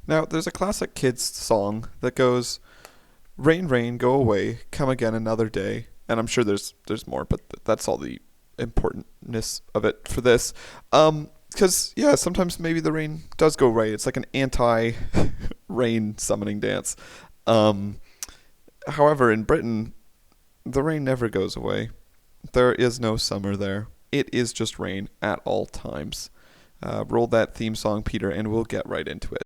Now, there's a classic kids song that goes, "Rain, rain, go away, come again another day." And I'm sure there's more, but that's all the importantness of it for this. Because yeah, sometimes maybe the rain does go away. It's like an anti-rain summoning dance. Um, However, in Britain, the rain never goes away. There is no summer there. It is just rain at all times. Roll that theme song, Peter, and we'll get right into it.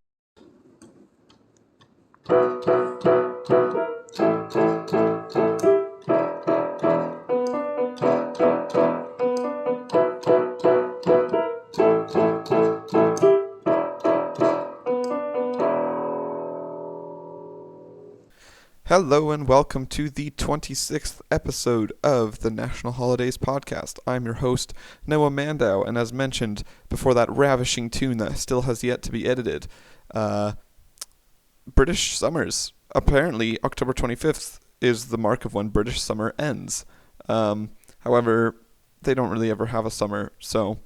Hello and welcome to the 26th episode of the National Holidays Podcast. I'm your host, Noah Mandow, and as mentioned before that ravishing tune that still has yet to be edited, British summers. Apparently, October 25th is the mark of when British summer ends. However, they don't really ever have a summer, so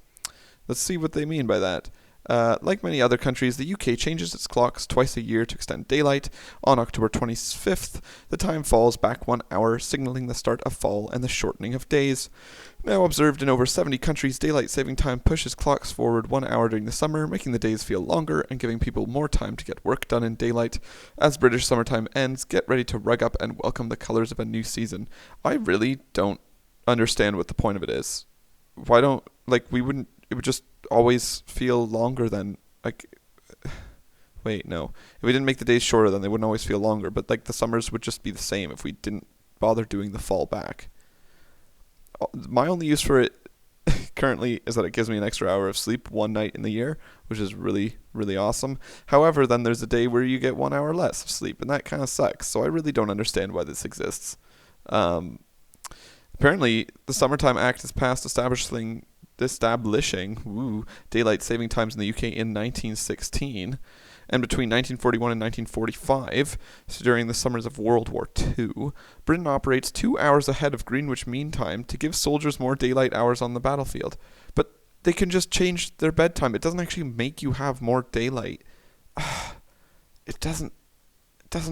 let's see what they mean by that. Like many other countries, the UK changes its clocks twice a year to extend daylight. On October 25th, the time falls back 1 hour, signaling the start of fall and the shortening of days. Now observed in over 70 countries, daylight saving time pushes clocks forward 1 hour during the summer, making the days feel longer and giving people more time to get work done in daylight. As British summertime ends, get ready to rug up and welcome the colours of a new season. I really don't understand what the point of it is. Why don't, it would just always feel longer than, wait, no. If we didn't make the days shorter, then they wouldn't always feel longer, but, the summers would just be the same if we didn't bother doing the fall back. My only use for it currently is that it gives me an extra hour of sleep one night in the year, which is really, really awesome. However, then there's a day where you get 1 hour less of sleep, and that kind of sucks, so I really don't understand why this exists. Apparently, the Summertime Act has passed establishing daylight saving times in the UK in 1916, and between 1941 and 1945, so during the summers of World War II, Britain operates 2 hours ahead of Greenwich Mean Time to give soldiers more daylight hours on the battlefield. But they can just change their bedtime. It doesn't actually make you have more daylight. It doesn't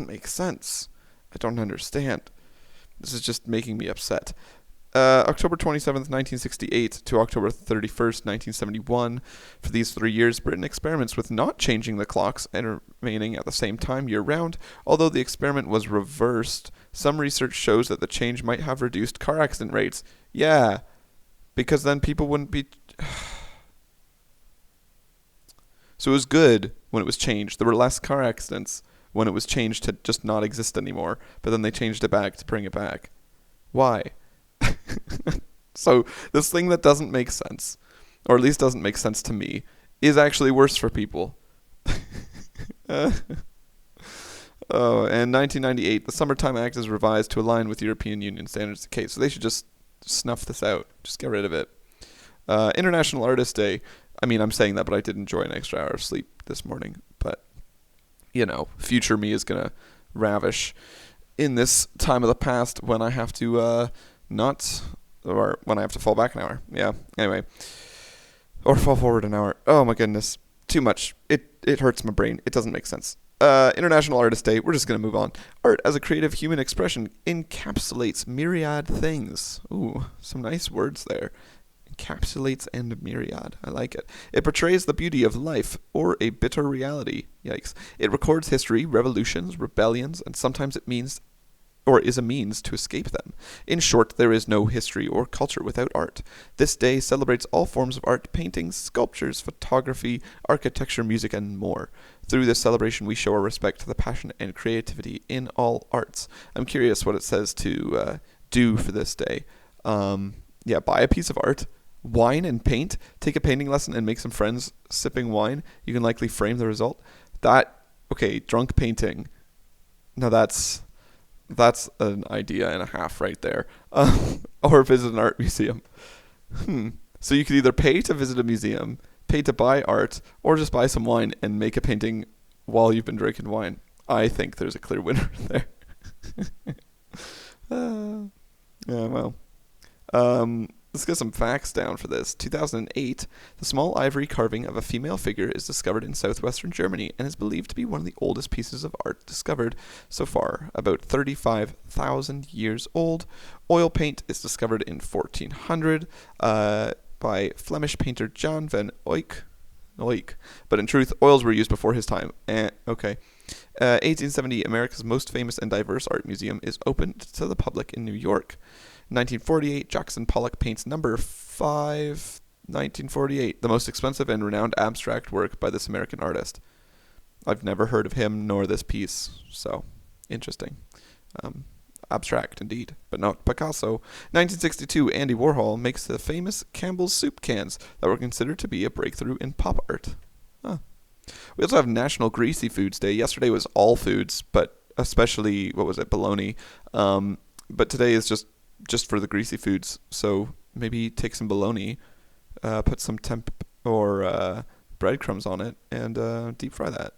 make sense. I don't understand. This is just making me upset. October 27th, 1968 to October 31st, 1971. For these 3 years, Britain experiments with not changing the clocks and remaining at the same time year-round. Although the experiment was reversed, some research shows that the change might have reduced car accident rates. Yeah, because then people wouldn't be... So it was good when it was changed. There were less car accidents when it was changed to just not exist anymore, but then they changed it back to bring it back. Why? So this thing that doesn't make sense, or at least doesn't make sense to me, is actually worse for people. And 1998, the Summertime Act is revised to align with European Union standards. Okay, so they should just snuff this out. Just get rid of it. International Artist Day. I mean, I'm saying that, but I did enjoy an extra hour of sleep this morning. But, future me is going to ravish in this time of the past when I have to... or when I have to fall back an hour. Yeah, anyway. Or fall forward an hour. Oh my goodness. Too much. It hurts my brain. It doesn't make sense. International Artist Day. We're just going to move on. Art as a creative human expression encapsulates myriad things. Ooh, some nice words there. Encapsulates and myriad. I like it. It portrays the beauty of life or a bitter reality. Yikes. It records history, revolutions, rebellions, and sometimes it means or is a means to escape them. In short, there is no history or culture without art. This day celebrates all forms of art, paintings, sculptures, photography, architecture, music, and more. Through this celebration, we show our respect to the passion and creativity in all arts. I'm curious what it says to do for this day. Buy a piece of art, wine and paint, take a painting lesson and make some friends sipping wine. You can likely frame the result. Drunk painting. Now that's an idea and a half right there. Or visit an art museum. So you could either pay to visit a museum, pay to buy art, or just buy some wine and make a painting while you've been drinking wine. I think there's a clear winner there. Let's get some facts down for this. 2008, the small ivory carving of a female figure is discovered in southwestern Germany and is believed to be one of the oldest pieces of art discovered so far, about 35,000 years old. Oil paint is discovered in 1400 by Flemish painter Jan van Eyck. But in truth, oils were used before his time. 1870, America's most famous and diverse art museum is opened to the public in New York. 1948, Jackson Pollock paints Number 5, 1948, the most expensive and renowned abstract work by this American artist. I've never heard of him nor this piece, so interesting. Abstract, indeed, but not Picasso. 1962, Andy Warhol makes the famous Campbell's soup cans that were considered to be a breakthrough in pop art. Huh. We also have National Greasy Foods Day. Yesterday was all foods, but especially, bologna. But today is just for the greasy foods, so maybe take some bologna, put some temp or breadcrumbs on it, and deep fry that.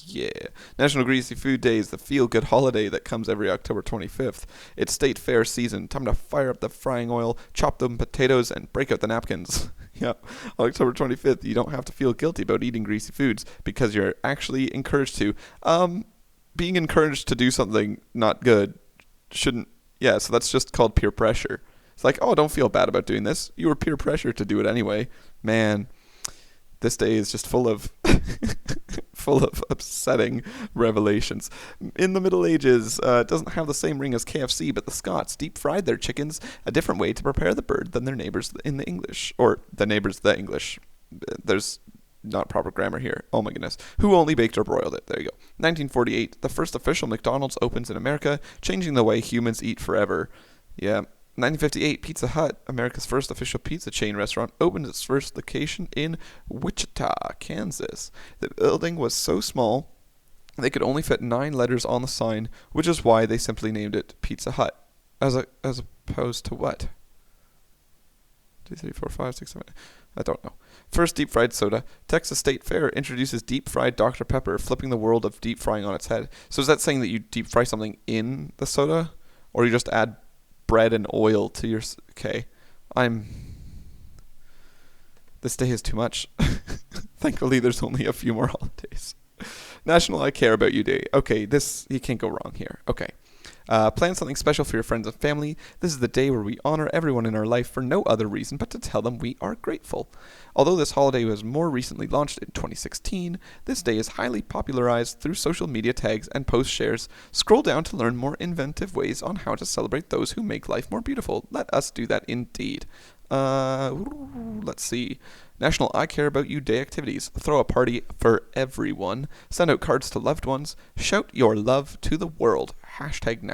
Yeah. National Greasy Food Day is the feel-good holiday that comes every October 25th. It's state fair season. Time to fire up the frying oil, chop them potatoes, and break out the napkins. Yeah. On October 25th, you don't have to feel guilty about eating greasy foods because you're actually encouraged to. Being encouraged to do something not good shouldn't. Yeah, so that's just called peer pressure. It's like, oh, don't feel bad about doing this. You were peer pressure to do it anyway. Man, this day is just full of upsetting revelations. In the Middle Ages, it doesn't have the same ring as KFC, but the Scots deep-fried their chickens a different way to prepare the bird than their neighbors in the English. Or the neighbors the English. There's not proper grammar here. Oh my goodness. Who only baked or broiled it? There you go. 1948, the first official McDonald's opens in America, changing the way humans eat forever. Yeah. 1958, Pizza Hut, America's first official pizza chain restaurant, opened its first location in Wichita, Kansas. The building was so small, they could only fit 9 letters on the sign, which is why they simply named it Pizza Hut. As opposed to what? 2, 3, 4, 5, 6, 7. I don't know. First deep fried soda. Texas State Fair introduces deep fried Dr. Pepper, flipping the world of deep frying on its head. So is that saying that you deep fry something in the soda? Or you just add bread and oil to your... Okay. This day is too much. Thankfully, there's only a few more holidays. National I Care About You Day. Okay, you can't go wrong here. Okay. Plan something special for your friends and family. This is the day where we honor everyone in our life for no other reason but to tell them we are grateful. Although this holiday was more recently launched in 2016, this day is highly popularized through social media tags and post shares. Scroll down to learn more inventive ways on how to celebrate those who make life more beautiful. Let us do that indeed. Let's see. National I Care About You Day activities. Throw a party for everyone. Send out cards to loved ones. Shout your love to the world. Hashtag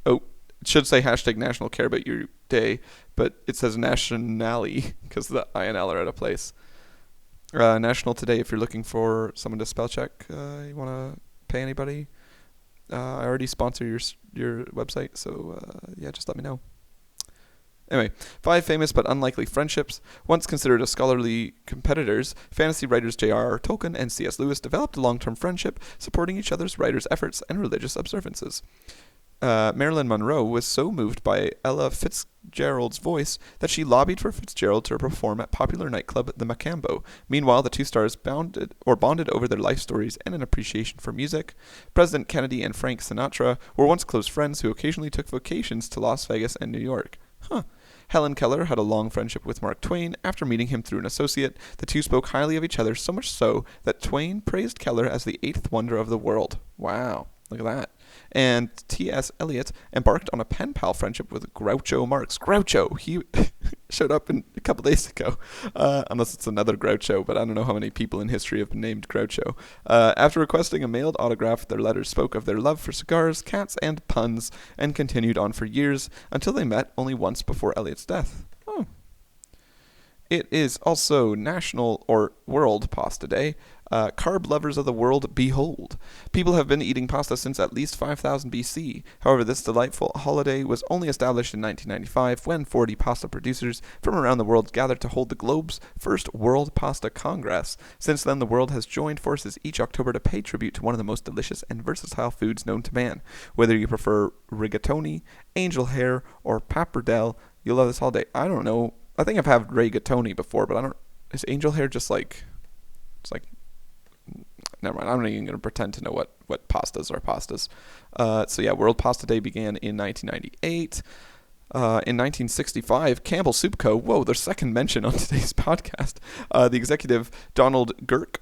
it should say hashtag National Care About You Day, but it says nationally because the INL are out of place. National today, if you're looking for someone to spell check, you want to pay anybody. I already sponsor your website, so yeah, just let me know. Anyway, 5 famous but unlikely friendships. Once considered as scholarly competitors, fantasy writers J.R.R. Tolkien and C.S. Lewis developed a long-term friendship, supporting each other's writers' efforts and religious observances. Marilyn Monroe was so moved by Ella Fitzgerald's voice that she lobbied for Fitzgerald to perform at popular nightclub The Macambo. Meanwhile, the two stars bonded over their life stories and an appreciation for music. President Kennedy and Frank Sinatra were once close friends who occasionally took vacations to Las Vegas and New York. Helen Keller had a long friendship with Mark Twain. After meeting him through an associate, the two spoke highly of each other, so much so that Twain praised Keller as the 8th wonder of the world. Wow, look at that. And T.S. Eliot embarked on a pen pal friendship with Groucho Marx. Groucho, he showed up a couple days ago, unless it's another Groucho, but I don't know how many people in history have been named Groucho. After requesting a mailed autograph, their letters spoke of their love for cigars, cats, and puns, and continued on for years until they met only once before Eliot's death. Oh. It is also National or World Pasta Day. Carb lovers of the world, behold. People have been eating pasta since at least 5000 BC. However, this delightful holiday was only established in 1995 when 40 pasta producers from around the world gathered to hold the globe's first World Pasta Congress. Since then, the world has joined forces each October to pay tribute to one of the most delicious and versatile foods known to man. Whether you prefer rigatoni, angel hair, or pappardelle, You'll love this holiday. I don't know. I think I've had rigatoni before, but I don't. Is angel hair just like? It's like. Never mind. I'm not even going to pretend to know what pastas are pastas. So yeah, World Pasta Day began in 1998. In 1965, Campbell Soup Co. Whoa, their second mention on today's podcast. The executive Donald Girk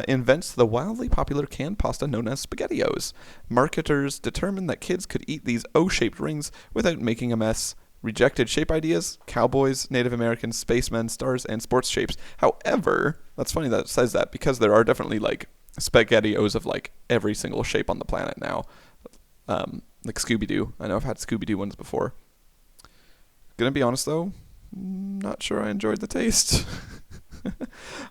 invents the wildly popular canned pasta known as SpaghettiOs. Marketers determined that kids could eat these O-shaped rings without making a mess. Rejected shape ideas, cowboys, Native Americans, spacemen, stars, and sports shapes. However, that's funny that it says that because there are definitely like SpaghettiOs of like every single shape on the planet now. Like Scooby-Doo. I know I've had Scooby-Doo ones before. Gonna be honest though, not sure I enjoyed the taste.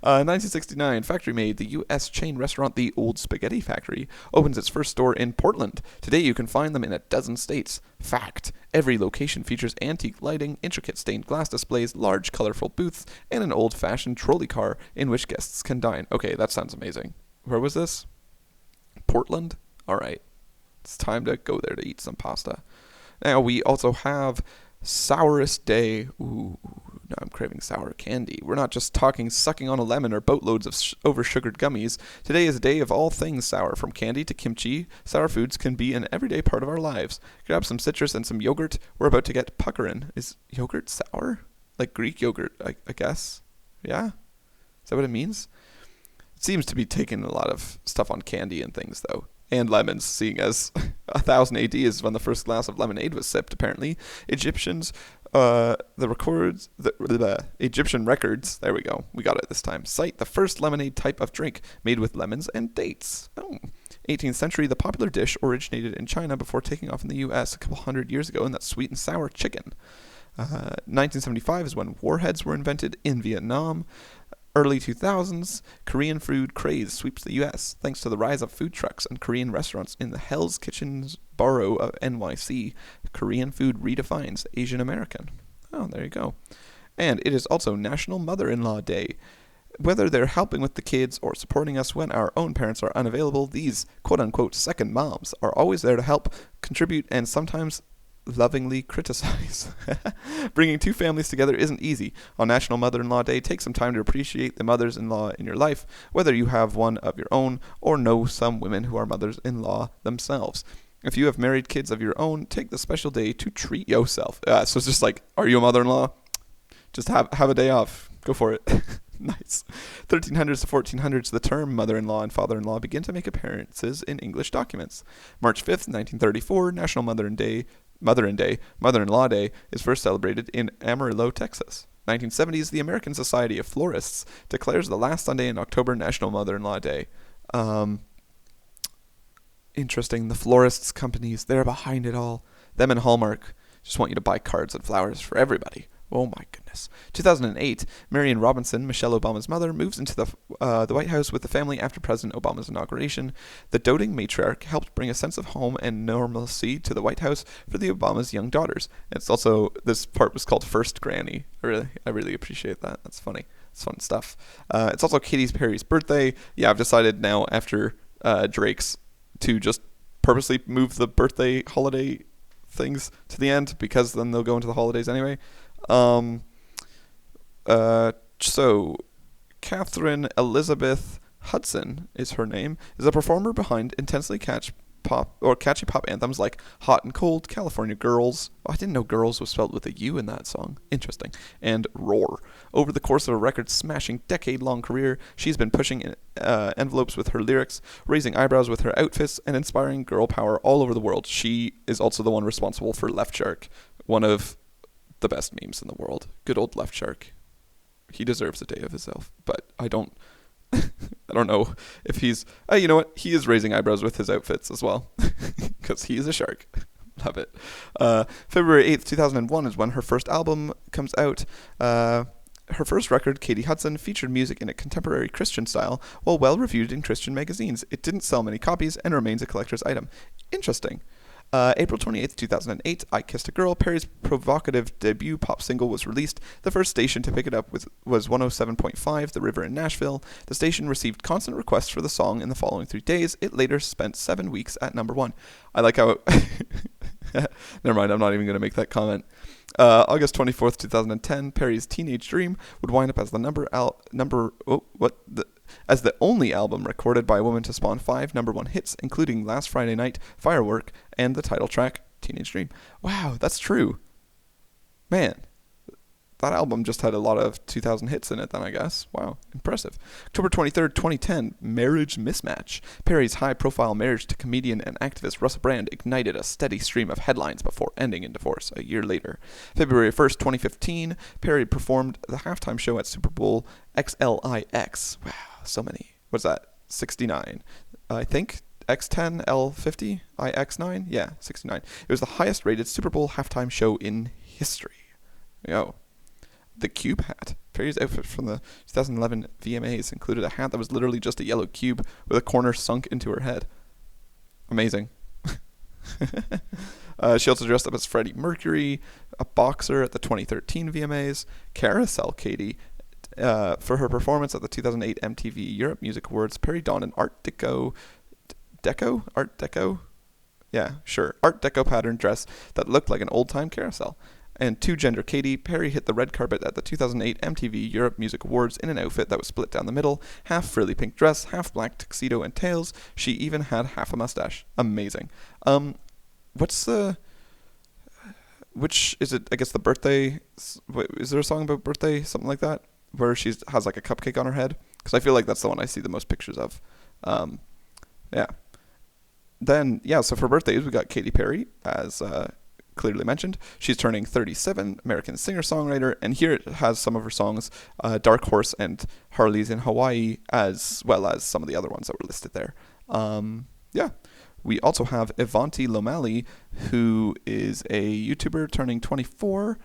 1969, factory made. The U.S. chain restaurant The Old Spaghetti Factory opens its first store in Portland. Today you can find them in a dozen states. Fact: every location features antique lighting, intricate stained glass displays, large colorful booths, and an old-fashioned trolley car in which guests can dine. Okay, that sounds amazing. Where was this? Portland? Alright. It's time to go there to eat some pasta. Now we also have Sourest Day. Ooh, now I'm craving sour candy. We're not just talking sucking on a lemon or boatloads of over-sugared gummies. Today is a day of all things sour. From candy to kimchi, sour foods can be an everyday part of our lives. Grab some citrus and some yogurt. We're about to get puckerin'. Is yogurt sour? Like Greek yogurt, I guess. Yeah? Is that what it means? It seems to be taking a lot of stuff on candy and things, though. And lemons, seeing as 1000 AD is when the first glass of lemonade was sipped, apparently. Egyptian records, there we go, we got it this time, cite the first lemonade type of drink made with lemons and dates. 18th century, the popular dish originated in China before taking off in the U.S. a couple hundred years ago, and that's sweet and sour chicken. 1975 is when warheads were invented in Vietnam. Early 2000s, Korean food craze sweeps the U.S. thanks to the rise of food trucks and Korean restaurants in the Hell's Kitchen's borough of NYC. Korean food redefines Asian American. Oh, there you go. And it is also National Mother-in-Law Day. Whether they're helping with the kids or supporting us when our own parents are unavailable, these quote-unquote second moms are always there to help, contribute, and sometimes lovingly criticize. Bringing two families together isn't easy. On National Mother-in-Law Day, take some time to appreciate the mothers-in-law in your life, whether you have one of your own or know some women who are mothers-in-law themselves. If you have married kids of your own, take the special day to treat yourself. So it's just like, are you a mother-in-law? Just have a day off. Go for it. Nice. 1300s to 1400s, the term mother-in-law and father-in-law begin to make appearances in English documents. March 5th, 1934, National Mother-in-Law Day is first celebrated in Amarillo, Texas. 1970s, the American Society of Florists declares the last Sunday in October National Mother-in-Law Day. Interesting. The florists companies, they're behind it all. Them and Hallmark just want you to buy cards and flowers for everybody. Oh my goodness. 2008, Marion Robinson, Michelle Obama's mother, moves into the White House with the family after President Obama's inauguration. The doting matriarch helped bring a sense of home and normalcy to the White House for the Obama's young daughters. It's also, this part was called First Granny. I really appreciate that. That's funny. It's fun stuff. It's also Katy Perry's birthday. Yeah, I've decided now after Drake's to just purposely move the birthday holiday things to the end because then they'll go into the holidays anyway. So Catherine Elizabeth Hudson is her name, is a performer behind intensely catchy pop anthems like Hot and Cold, California Girls. Oh, I didn't know girls was spelled with a U in that song. Interesting. And Roar. Over the course of a record-smashing decade-long career, she's been pushing envelopes with her lyrics, raising eyebrows with her outfits, and inspiring girl power all over the world. She is also the one responsible for Left Shark, one of the best memes in the world. Good old Left Shark. He deserves a day of himself, but I don't know if he's you know what, he is raising eyebrows with his outfits as well because he is a shark. Love it. February 8th 2001 is when her first album comes out. Her first record, Katy Hudson, featured music in a contemporary Christian style while well reviewed in Christian magazines. It didn't sell many copies and remains a collector's item. Interesting. April 28th, 2008, I Kissed a Girl, Perry's provocative debut pop single, was released. The first station to pick it up was 107.5, The River in Nashville. The station received constant requests for the song in the following 3 days. It later spent 7 weeks at number 1. I like how Never mind, I'm not even going to make that comment. August 24th, 2010, Perry's Teenage Dream would wind up as as the only album recorded by a woman to spawn 5 #1 hits, including Last Friday Night, Firework, and the title track, Teenage Dream. Wow, that's true. Man, that album just had a lot of 2000 hits in it then, I guess. Wow, impressive. October 23rd, 2010, Marriage Mismatch. Perry's high-profile marriage to comedian and activist Russell Brand ignited a steady stream of headlines before ending in divorce a year later. February 1st, 2015, Perry performed the halftime show at Super Bowl XLIX. Wow, so many. What's that? 69, I think. X10, L50, IX9? Yeah, 69. It was the highest-rated Super Bowl halftime show in history. There you go. The cube hat. Perry's outfit from the 2011 VMAs included a hat that was literally just a yellow cube with a corner sunk into her head. Amazing. She also dressed up as Freddie Mercury, a boxer at the 2013 VMAs, Carousel Katy. For her performance at the 2008 MTV Europe Music Awards, Perry donned an Art Deco? Yeah, sure. Art Deco pattern dress that looked like an old-time carousel. And to gender Katy, Perry hit the red carpet at the 2008 MTV Europe Music Awards in an outfit that was split down the middle, half frilly pink dress, half black tuxedo and tails. She even had half a mustache. Amazing. Which is it? I guess the birthday. Is there a song about birthday? Something like that, where she has like a cupcake on her head? Because I feel like that's the one I see the most pictures of. Yeah. Then so for birthdays we got Katy Perry as. Clearly mentioned. She's turning 37, American singer-songwriter, and here it has some of her songs, Dark Horse and Harley's in Hawaii, as well as some of the other ones that were listed there. We also have Ivanti Lomali, who is a YouTuber turning 24.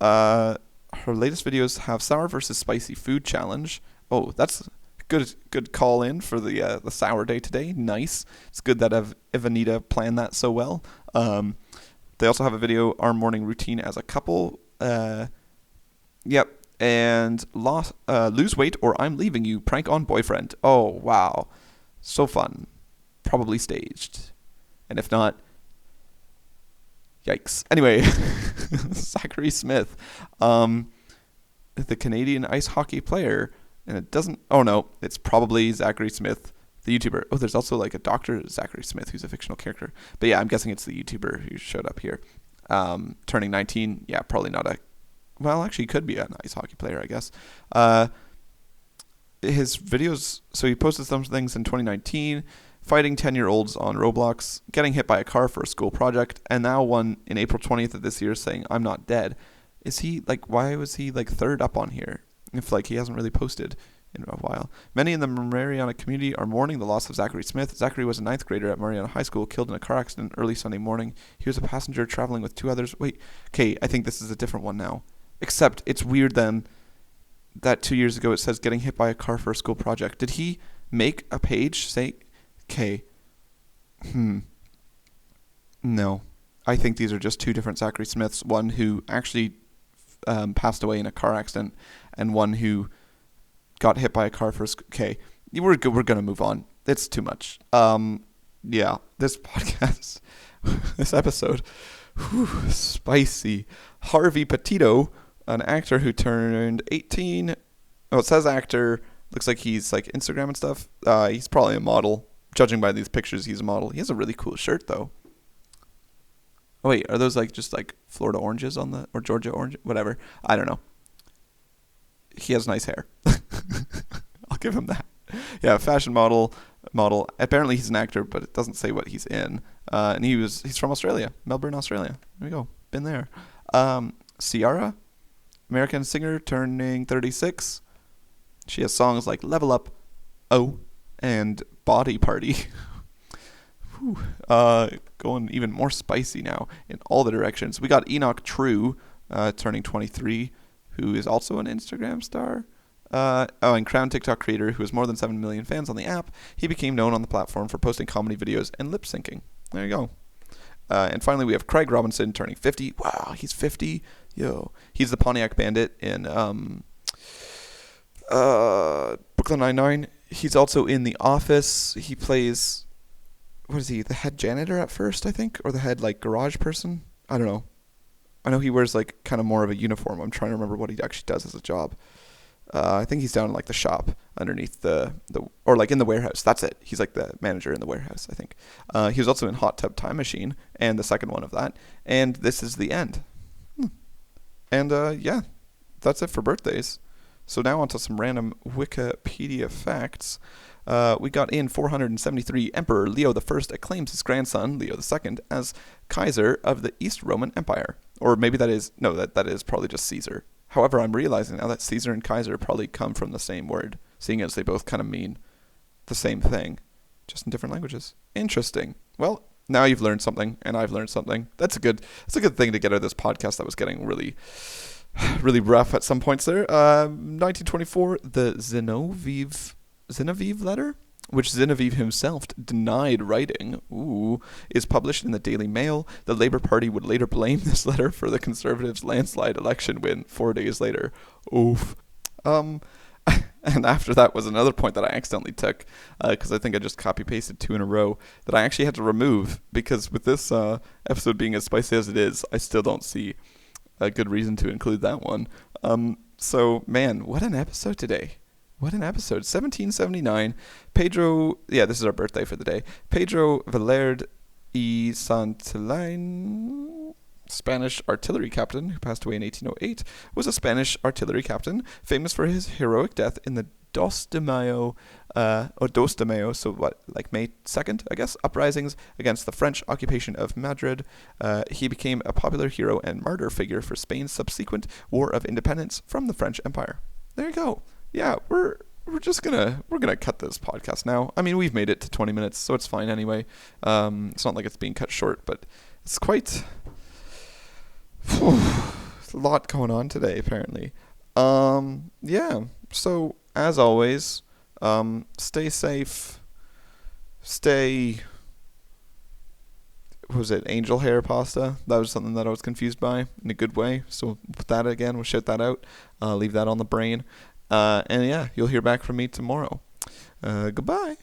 Her latest videos have Sour versus Spicy Food Challenge. Oh, that's good call in for the sour day today. Nice. It's good that Evanita planned that so well. They also have a video, Our Morning Routine as a Couple. And Lose Weight or I'm Leaving You, Prank on Boyfriend. Oh, wow. So fun. Probably staged. And if not, yikes. Anyway, Zachary Smith, the Canadian ice hockey player. And it doesn't, oh no, it's probably Zachary Smith, the YouTuber. Oh, there's also like a Dr. Zachary Smith who's a fictional character. But yeah, I'm guessing it's the YouTuber who showed up here. Turning 19. Yeah, probably not well, actually, he could be an ice hockey player, I guess. His videos, so he posted some things in 2019, fighting 10-year-olds on Roblox, getting hit by a car for a school project, and now one in April 20th of this year saying, I'm not dead. Is he, why was he, third up on here? If, he hasn't really posted in a while. Many in the Mariana community are mourning the loss of Zachary Smith. Zachary was a 9th grader at Mariana High School, killed in a car accident early Sunday morning. He was a passenger traveling with 2 others. Wait, okay, I think this is a different one now. Except it's weird then that 2 years ago it says getting hit by a car for a school project. Did he make a page say, okay, no. I think these are just 2 different Zachary Smiths. One who actually passed away in a car accident and one who got hit by a car for okay, we're gonna move on. It's too much. This podcast, this episode, spicy. Harvey Petito, an actor who turned 18. Oh, it says actor. Looks like he's Instagram and stuff. He's probably a model. Judging by these pictures, he's a model. He has a really cool shirt though. Oh wait, are those just Florida oranges on or Georgia orange? Whatever. I don't know. He has nice hair. I'll give him that. Yeah, fashion model. Apparently he's an actor, but it doesn't say what he's in. And he's from Australia, Melbourne, Australia. There we go. Been there. Ciara, American singer, turning 36. She has songs like Level Up, Oh, and Body Party. Going even more spicy now in all the directions. We got Enoch True, turning 23. Who is also an Instagram star. And Crown TikTok creator who has more than 7 million fans on the app. He became known on the platform for posting comedy videos and lip syncing. There you go. And finally, we have Craig Robinson turning 50. Wow, he's 50. Yo. He's the Pontiac Bandit in Brooklyn Nine-Nine. He's also in The Office. He plays... what is he? The head janitor at first, I think, or the head like garage person. I don't know. I know he wears like kind of more of a uniform. I'm trying to remember what he actually does as a job. I think he's down in like the shop underneath the or like in the warehouse. That's it. He's like the manager in the warehouse, I think. He was also in Hot Tub Time Machine and the second one of that. And this is the end. And yeah, that's it for birthdays. So now on to some random Wikipedia facts. We got in 473. Emperor Leo I acclaims his grandson, Leo II, as Kaiser of the East Roman Empire. Or maybe that is probably just Caesar. However, I'm realizing now that Caesar and Kaiser probably come from the same word, seeing as they both kind of mean the same thing, just in different languages. Interesting. Well, now you've learned something, and I've learned something. That's a good thing to get out of this podcast that was getting really, really rough at some points there. 1924, the Zinoviev letter, which Zinoviev himself denied writing, is published in the Daily Mail. The Labour Party would later blame this letter for the Conservatives' landslide election win 4 days later. Oof. And after that was another point that I accidentally took, because I think I just copy-pasted 2 in a row, that I actually had to remove, because with this episode being as spicy as it is, I still don't see a good reason to include that one. So, man, what an episode today. What an episode. 1779, Pedro, this is our birthday for the day, Pedro Valerde y Santillane, Spanish artillery captain who passed away in 1808, was a Spanish artillery captain famous for his heroic death in the Dos de Mayo, so May 2nd, I guess, uprisings against the French occupation of Madrid. He became a popular hero and martyr figure for Spain's subsequent War of Independence from the French Empire. There you go. Yeah, we're gonna cut this podcast now. I mean, we've made it to 20 minutes, so it's fine anyway. It's not like it's being cut short, but it's quite a lot going on today, apparently. Yeah. So as always, stay safe. Stay. What was it? Angel hair pasta. That was something that I was confused by in a good way. So with that again, we'll shout that out. Leave that on the brain. And yeah, you'll hear back from me tomorrow. Goodbye.